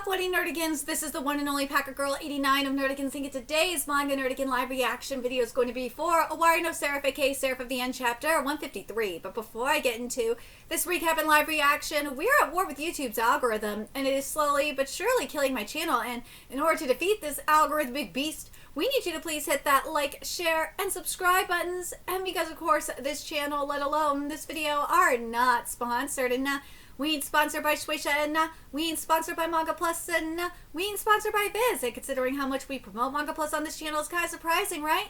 up, Wedding Nerdigans? This is the one and only Packer Girl 89 of Nerdigans, and today's Manga Nerdigan live reaction video is going to be for A Warrior no Seraph, aka Seraph of the End, chapter 153. But before I get into this recap and live reaction, we're at war with YouTube's algorithm, and it is slowly but surely killing my channel. And in order to defeat this algorithmic beast, we need you to please hit that like, share, and subscribe buttons. And because, of course, this channel, let alone this video, are not sponsored, and we ain't sponsored by Shueisha, and we ain't sponsored by Manga Plus, and we ain't sponsored by Viz. And considering how much we promote Manga Plus on this channel, is kind of surprising, right?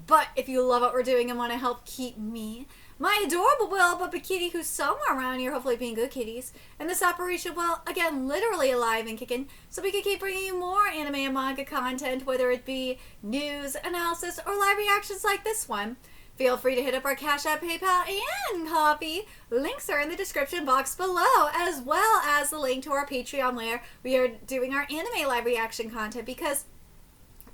But if you love what we're doing and want to help keep me, my adorable Will Bubba Kitty, who's somewhere around here, hopefully being good kitties, and this operation, well, again, literally alive and kicking, so we can keep bringing you more anime and manga content, whether it be news, analysis, or live reactions like this one. Feel free to hit up our Cash App, PayPal, and Coffee. Links are in the description box below, as well as the link to our Patreon where we are doing our anime live reaction content, because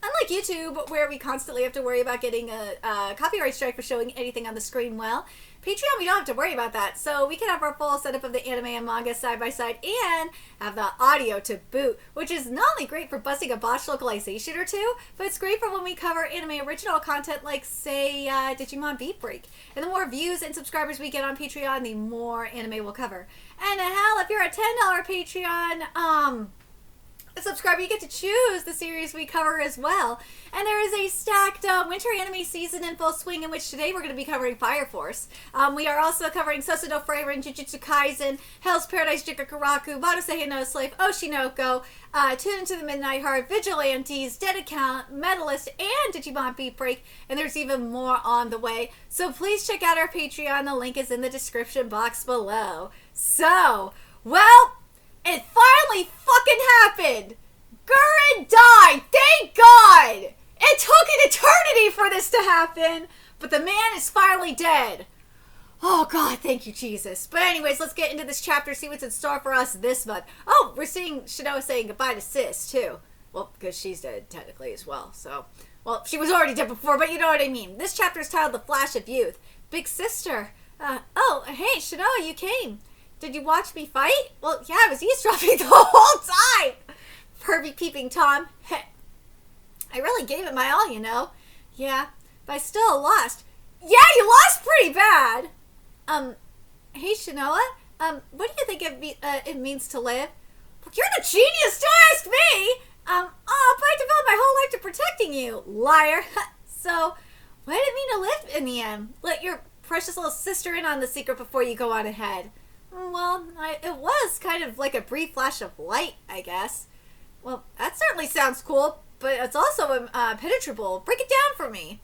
unlike YouTube, where we constantly have to worry about getting a copyright strike for showing anything on the screen, well, Patreon, we don't have to worry about that. So we can have our full setup of the anime and manga side by side and have the audio to boot, which is not only great for busting a botched localization or two, but it's great for when we cover anime original content like, say, Digimon Beat Break. And the more views and subscribers we get on Patreon, the more anime we'll cover. And hell, if you're a $10 Patreon, subscriber, you get to choose the series we cover as well. And there is a stacked winter anime season in full swing, in which today we're going to be covering Fire Force. We are also covering Sosudo Frieren, Jujutsu Kaisen, Hell's Paradise Jikakuraku, Madosehe no Slave, Oshinoko, Tune into the Midnight Heart, Vigilantes, Dead Account, Medalist, and Digimon Beat Break. And there's even more on the way. So please check out our Patreon. The link is in the description box below. So, well, it finally fucking happened! Gurren died! Thank God! It took an eternity for this to happen, but the man is finally dead. Oh God, thank you, Jesus. But anyways, let's get into this chapter, see what's in store for us this month. Oh, we're seeing Shinoa saying goodbye to Sis, too. Well, because she's dead, technically, as well, so. Well, she was already dead before, but you know what I mean. This chapter is titled The Flash of Youth. Big sister. Oh, hey, Shinoa, you came. Did you watch me fight? Well, yeah, I was eavesdropping the whole time. Pervy peeping Tom. I really gave it my all, you know. Yeah, but I still lost. Yeah, you lost pretty bad. Hey, Shinoa. What do you think it means to live? Well, you're the genius to ask me. But I devoted my whole life to protecting you, liar. So, what did it mean to live in the end? Let your precious little sister in on the secret before you go on ahead. Well, it was kind of like a brief flash of light, I guess. Well, that certainly sounds cool, but it's also impenetrable. Break it down for me.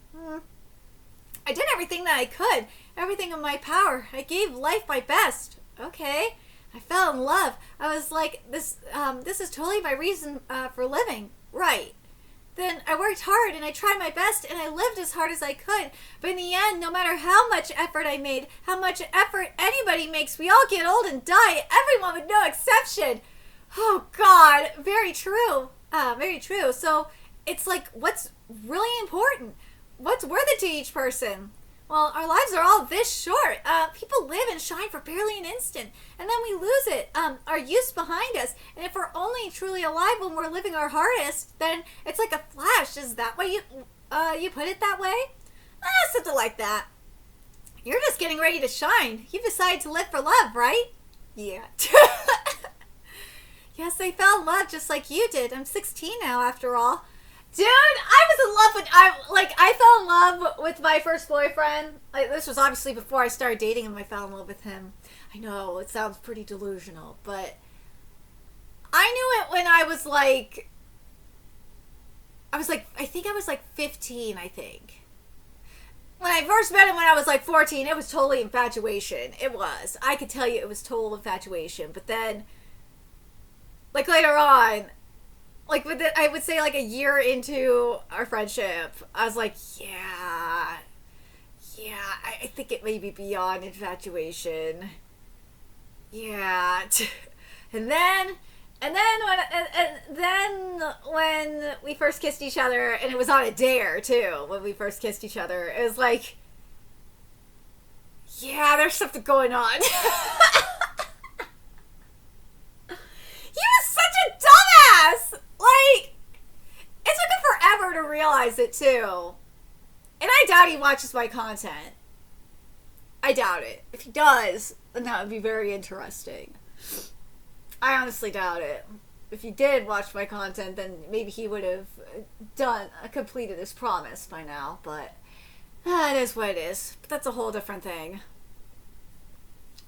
I did everything that I could, everything in my power. I gave life my best. Okay. I fell in love. I was like, this is totally my reason for living. Right. Then I worked hard and I tried my best and I lived as hard as I could. But in the end, no matter how much effort I made, how much effort anybody makes, we all get old and die. Everyone with no exception. Oh God, very true. Very true. So it's like, what's really important? What's worth it to each person? Well, our lives are all this short. People live and shine for barely an instant, and then we lose it. Our youth's behind us, and if we're only truly alive when we're living our hardest, then it's like a flash. Is that why you put it that way? Something like that. You're just getting ready to shine. You've decided to live for love, right? Yeah. Yes, I fell in love just like you did. I'm 16 now, after all. Dude, I was in love with, I fell in love with my first boyfriend. This was obviously before I started dating him. I fell in love with him. I know, it sounds pretty delusional, but I knew it when I think I was like 15, I think. When I first met him when I was like 14, it was totally infatuation. It was. I could tell you it was total infatuation, but then, like later on, like, I would say, like, a year into our friendship, I was like, yeah, I think it may be beyond infatuation. Yeah. And then when we first kissed each other, and it was on a dare, too, when we first kissed each other, it was like, yeah, there's something going on. He was such a realize it too. And I doubt he watches my content. I doubt it. If he does, then that would be very interesting. I honestly doubt it. If he did watch my content, then maybe he would have completed his promise by now. But it is what it is. But that's a whole different thing.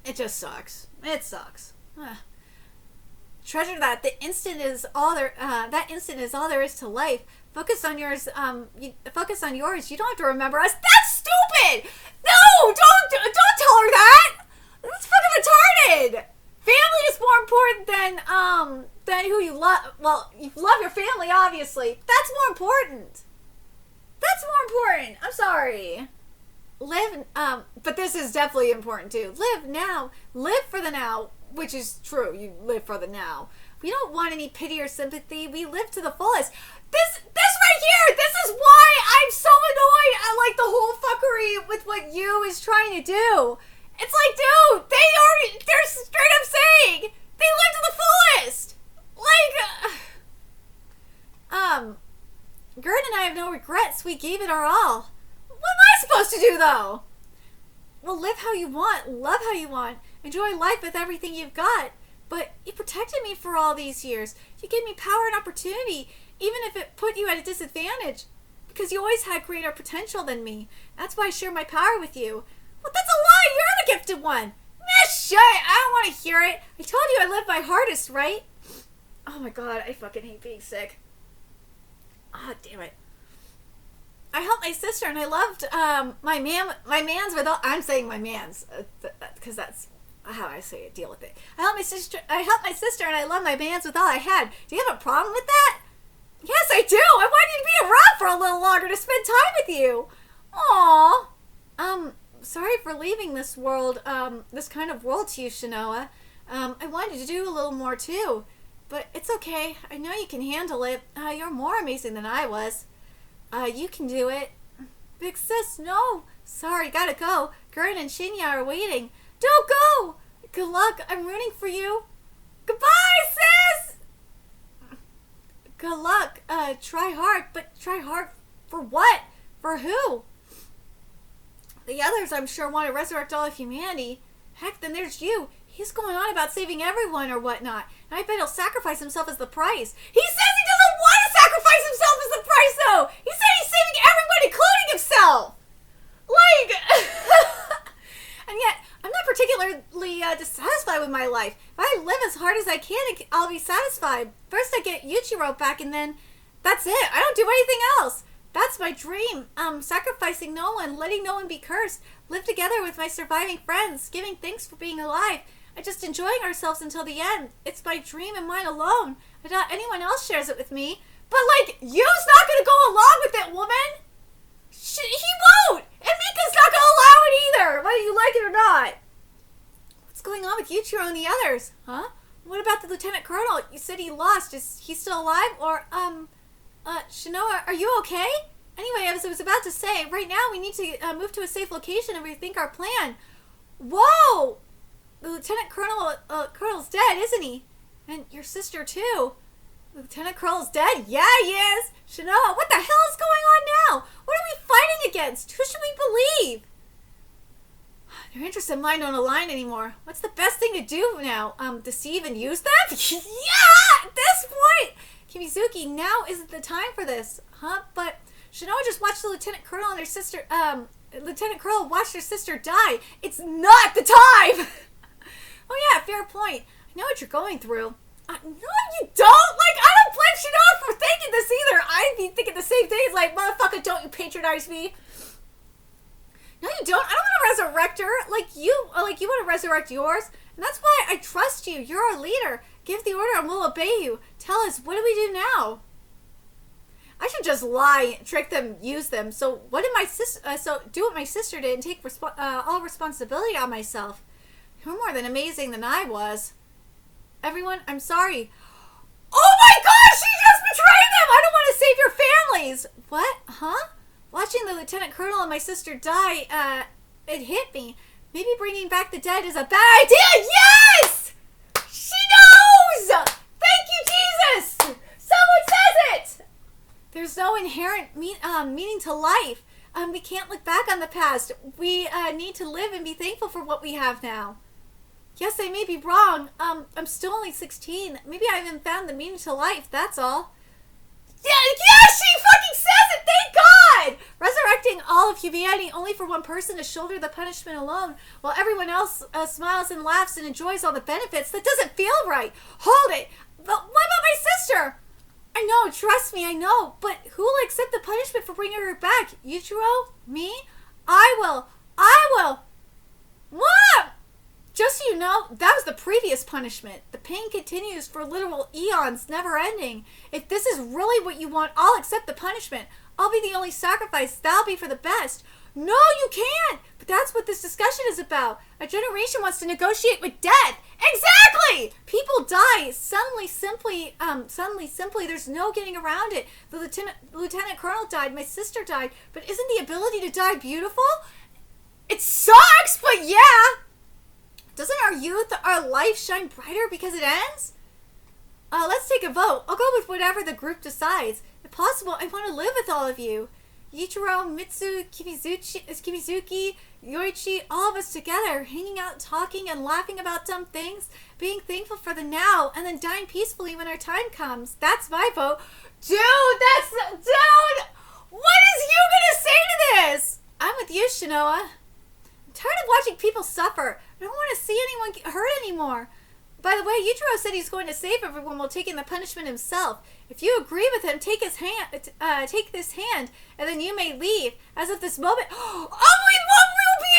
It just sucks. It sucks. Treasure that. The instant is all there. That instant is all there is to life. Focus on yours. Focus on yours. You don't have to remember us. That's stupid. No, don't tell her that. That's fucking retarded. Family is more important than who you love. Well, you love your family, obviously. That's more important. That's more important. I'm sorry. Live. But this is definitely important too. Live now. Live for the now, which is true. You live for the now. We don't want any pity or sympathy. We live to the fullest. This right here, this is why I'm so annoyed at like the whole fuckery with what you is trying to do. It's like, dude, they're straight up saying they live to the fullest. Like, Gerd and I have no regrets. We gave it our all. What am I supposed to do though? Well, live how you want, love how you want, enjoy life with everything you've got. But you protected me for all these years. You gave me power and opportunity, even if it put you at a disadvantage. Because you always had greater potential than me. That's why I share my power with you. Well, that's a lie. You're the gifted one. Nah, shut it. I don't want to hear it. I told you I lived my hardest, right? Oh my god, I fucking hate being sick. Ah, damn it. I helped my sister and I loved my mans with all... I'm saying my mans because that's how I say it. Deal with it. I helped my sister and I love my mans with all I had. Do you have a problem with that? Yes, I do. I want you to be around for a little longer to spend time with you. Aww. Sorry for leaving this world, this kind of world to you, Shinoa. I wanted to do a little more too. But it's okay. I know you can handle it. You're more amazing than I was. You can do it. Big sis, no. Sorry, gotta go. Gurren and Shinya are waiting. Don't go! Good luck. I'm rooting for you. Goodbye, sis! Good luck. Try hard, but try hard for what? For who? The others, I'm sure, want to resurrect all of humanity. Heck, then there's you. He's going on about saving everyone or whatnot. And I bet he'll sacrifice himself as the price. He says he doesn't want to sacrifice himself as the price, though! He said he's saving everyone, including himself! Like... And yet, I'm not particularly dissatisfied with my life. If I live as hard as I can, I'll be satisfied. First I get Yuichiro back, and then that's it. I don't do anything else. That's my dream. Sacrificing no one, letting no one be cursed. Live together with my surviving friends, giving thanks for being alive. And just enjoying ourselves until the end. It's my dream and mine alone. I doubt anyone else shares it with me. But, like, Yu's not going to go along with it, woman. He won't. And Mika's not going to allow it either, whether you like it or not. What's going on with Yuichiro and the others? Huh? What about the Lieutenant Colonel? You said he lost. Is he still alive? Or, Shinoa, are you okay? Anyway, as I was about to say, right now we need to move to a safe location and rethink our plan. Whoa! The Lieutenant Colonel's dead, isn't he? And your sister, too. The Lieutenant Colonel's dead? Yeah, he is. Shinoa, what the hell is going on now? What are we fighting against? Who should we believe? Their interests and mine don't align anymore. What's the best thing to do now? Deceive and use them? Yeah! At this point! Kimizuki, now isn't the time for this. Huh? But Shinoa just watched the Lieutenant Colonel and their sister, Lieutenant Colonel watched their sister die. It's not the time! Oh yeah, fair point. I know what you're going through. No, you don't! Like, I don't blame Shinoa for thinking this either. I'd be thinking the same thing. It's like, motherfucker, don't you patronize me. No, you don't. I don't want to resurrect her. Like you want to resurrect yours. And that's why I trust you. You're our leader. Give the order and we'll obey you. Tell us, what do we do now? I should just lie, trick them, use them. So what did my sister? Do what my sister did and take all responsibility on myself. You're more than amazing than I was. Everyone, I'm sorry. Oh my gosh, she just betrayed them! I don't want to save your families. What? Huh? Watching the Lieutenant Colonel and my sister die, it hit me. Maybe bringing back the dead is a bad idea. Yes! She knows! Thank you, Jesus! Someone says it! There's no inherent meaning to life. We can't look back on the past. We need to live and be thankful for what we have now. Yes, I may be wrong. I'm still only 16. Maybe I haven't found the meaning to life, that's all. Yeah, she fucking says it! Thank God! Resurrecting all of humanity only for one person to shoulder the punishment alone, while everyone else smiles and laughs and enjoys all the benefits. That doesn't feel right. Hold it. But what about my sister? I know, trust me, I know. But who will accept the punishment for bringing her back? Yuichiro? Me? I will. What? Just so you know, that was the previous punishment. The pain continues for literal eons, never ending. If this is really what you want, I'll accept the punishment. I'll be the only sacrifice. That'll be for the best. No, you can't! But that's what this discussion is about. A generation wants to negotiate with death. Exactly! People die. Suddenly, simply, there's no getting around it. The lieutenant colonel died, my sister died, but isn't the ability to die beautiful? It sucks, but yeah! Doesn't our youth, our life shine brighter because it ends? Let's take a vote. I'll go with whatever the group decides. If possible, I want to live with all of you. Ichiro, Mitsu, Kimizuki, Yoichi, all of us together, hanging out, talking, and laughing about dumb things, being thankful for the now, and then dying peacefully when our time comes. That's my vote. Dude, what is you gonna say to this? I'm with you, Shinoa. I'm tired of watching people suffer. I don't want to see anyone get hurt anymore. By the way, Yujiro said he's going to save everyone while taking the punishment himself. If you agree with him, take this hand, and then you may leave. As of this moment, oh, we will be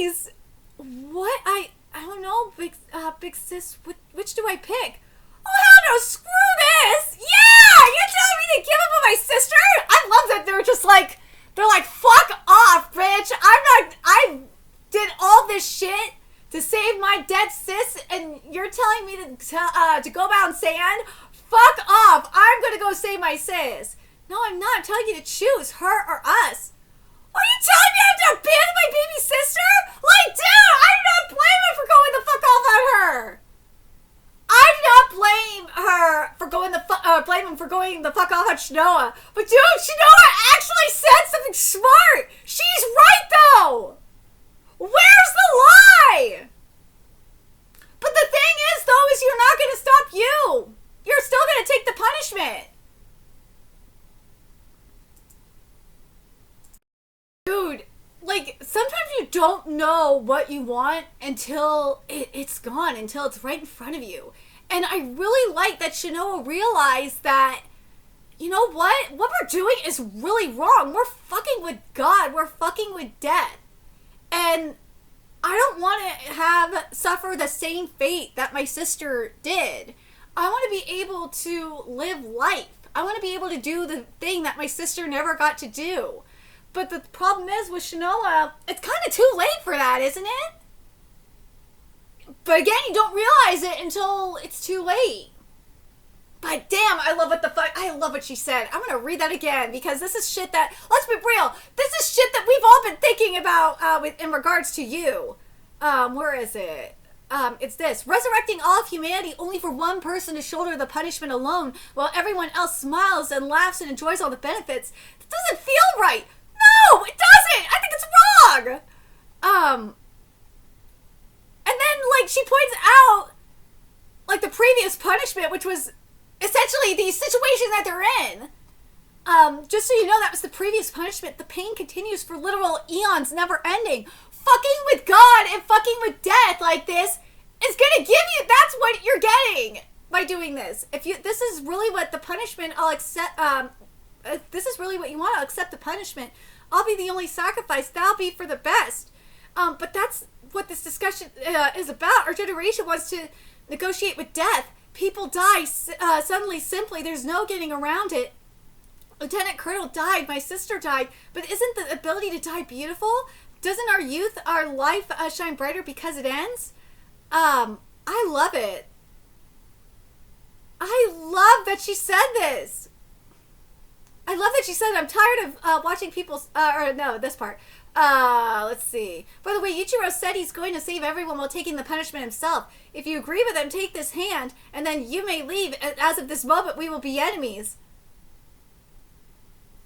enemies. What? I don't know, big sis. Which do I pick? Oh hell no! Screw this! Yeah, you're telling me to give up on my sister? I love that they're like, fuck off, bitch. I did all this shit to save my dead sis, and you're telling me to go bound sand? Fuck off! I'm gonna go save my sis. No, I'm not. I'm telling you to choose her or us. Are you telling me I have to abandon my baby sister? Like, dude, I do not blame her for going the fuck off on her. I do not blame her for blame him for going the fuck off on Shinoa. But dude, Shinoa actually said something smart. She's right though. Where's the lie? But the thing is, though, is you're not going to stop you. You're still going to take the punishment. Dude, like, sometimes you don't know what you want until it's gone, until it's right in front of you. And I really like that Shinoa realized that, you know what? What we're doing is really wrong. We're fucking with God. We're fucking with death. And I don't want to suffer the same fate that my sister did. I want to be able to live life. I want to be able to do the thing that my sister never got to do. But the problem is with Shinoa, it's kind of too late for that, isn't it? But again, you don't realize it until it's too late. But damn, I love what she said. I'm going to read that again because this is shit that, let's be real, this is shit that we've all been thinking about in regards to you. Where is it? It's this. Resurrecting all of humanity only for one person to shoulder the punishment alone while everyone else smiles and laughs and enjoys all the benefits. That doesn't feel right. No, it doesn't. I think it's wrong. And then, like, she points out, like, the previous punishment, which was essentially the situation that they're in. Just so you know, that was the previous punishment. The pain continues for literal eons, never ending. Fucking with God and fucking with death like this is gonna give you, that's what you're getting by doing this. This is really what the punishment, I'll accept, if this is really what you want, I'll accept the punishment. I'll be the only sacrifice. That'll be for the best. But that's what this discussion is about. Our generation wants to negotiate with death. People die suddenly, simply. There's no getting around it. Lieutenant Colonel died. My sister died. But isn't the ability to die beautiful? Doesn't our youth, our life shine brighter because it ends? I love it. I love that she said this. I love that she said, I'm tired of watching people, this part. Let's see. By the way, Yuichiro said he's going to save everyone while taking the punishment himself. If you agree with him, take this hand, and then you may leave. As of this moment, we will be enemies.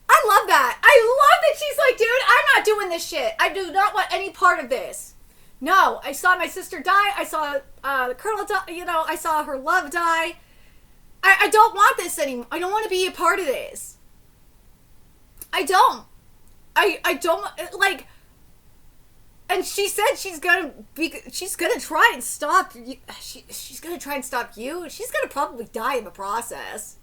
I love love that. I love that she's like, dude, I'm not doing this shit. I do not want any part of this. No, I saw my sister die. I saw the colonel die. You know, I saw her love die. I don't want this anymore. I don't want to be a part of this. I don't. I don't, like, and she said she's gonna try and stop you. She's gonna try and stop you. She's gonna probably die in the process.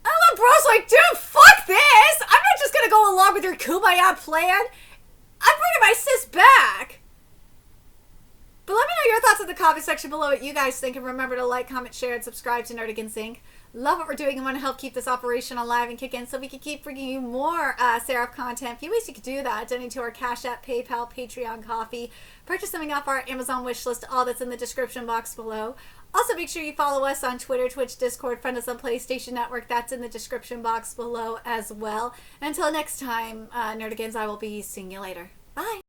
And the bro's like, dude, fuck this. I'm not just gonna go along with your kumbaya plan. I'm bringing my sis back. But let me know your thoughts in the comment section below what you guys think. And remember to like, comment, share, and subscribe to Nerdigans Inc. Love what we're doing and want to help keep this operation alive and kick in so we can keep bringing you more Seraph content. A few ways you could do that. Donate to our Cash App, PayPal, Patreon, Coffee. Purchase something off our Amazon wish list. All that's in the description box below. Also, make sure you follow us on Twitter, Twitch, Discord. Friend us on PlayStation Network. That's in the description box below as well. Until next time, Nerdigans, I will be seeing you later. Bye.